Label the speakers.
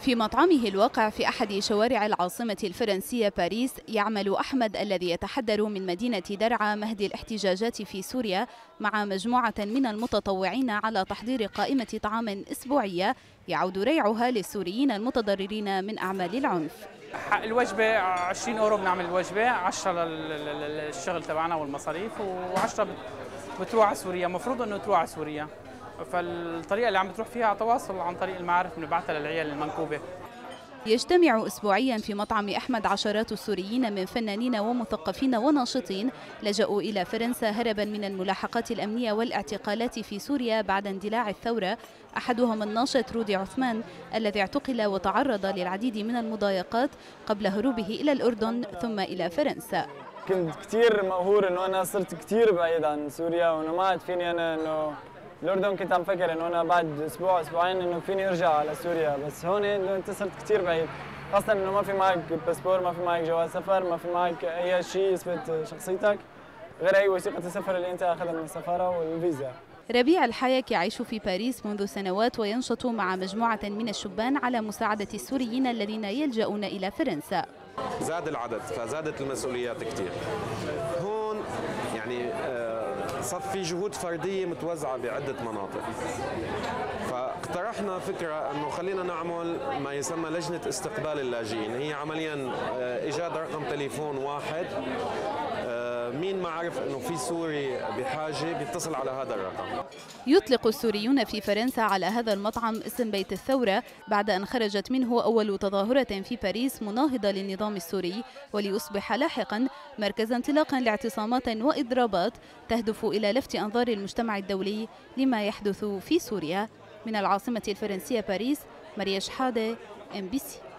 Speaker 1: في مطعمه الواقع في أحد شوارع العاصمة الفرنسية باريس، يعمل أحمد الذي يتحدر من مدينة درعا مهد الاحتجاجات في سوريا مع مجموعة من المتطوعين على تحضير قائمة طعام أسبوعية يعود ريعها للسوريين المتضررين من أعمال العنف.
Speaker 2: الوجبة 20 يورو بنعمل الوجبة، 10 للشغل تبعنا والمصاريف، و10 بتروح على سوريا. المفروض انه تروح على سوريا، فالطريقة اللي عم بتروح فيها على تواصل عن طريق المعارف بنبعثها للعيال المنكوبة.
Speaker 1: يجتمع أسبوعيا في مطعم أحمد عشرات السوريين من فنانين ومثقفين وناشطين لجأوا إلى فرنسا هربا من الملاحقات الأمنية والاعتقالات في سوريا بعد اندلاع الثورة، أحدهم الناشط رودي عثمان الذي اعتقل وتعرض للعديد من المضايقات قبل هروبه إلى الأردن ثم إلى فرنسا.
Speaker 3: كنت كثير مقهور إنه أنا صرت كثير بعيد عن سوريا، وإنه ما عاد فيني أنا إنه الأردن كنت عم فكر إنه أنا بعد أسبوع أسبوعين إنه فيني أرجع على سوريا، بس هون إنه أنت صرت كثير بعيد، خاصة إنه ما في معك باسبور، ما في معك جواز سفر، ما في معك أي شيء يثبت شخصيتك غير أي وثيقة السفر اللي أنت أخذها من السفارة والفيزا.
Speaker 1: ربيع الحيك يعيش في باريس منذ سنوات وينشط مع مجموعة من الشبان على مساعدة السوريين الذين يلجؤون إلى فرنسا.
Speaker 4: زاد العدد فزادت المسؤوليات كثير. هون يعني صار في جهود فردية متوزعة بعدة مناطق، فاقترحنا فكرة أنه خلينا نعمل ما يسمى لجنة استقبال اللاجئين. هي عمليا إيجاد رقم تليفون واحد، مين ما عرف أنه في سوري بحاجة بيتصل على هذا الرقم.
Speaker 1: يطلق السوريون في فرنسا على هذا المطعم اسم بيت الثورة بعد أن خرجت منه أول تظاهرة في باريس مناهضة للنظام السوري، وليصبح لاحقا مركز انطلاق لاعتصامات وإضرابات تهدف إلى لفت أنظار المجتمع الدولي لما يحدث في سوريا. من العاصمة الفرنسية باريس، ماريا شحادة، MBC.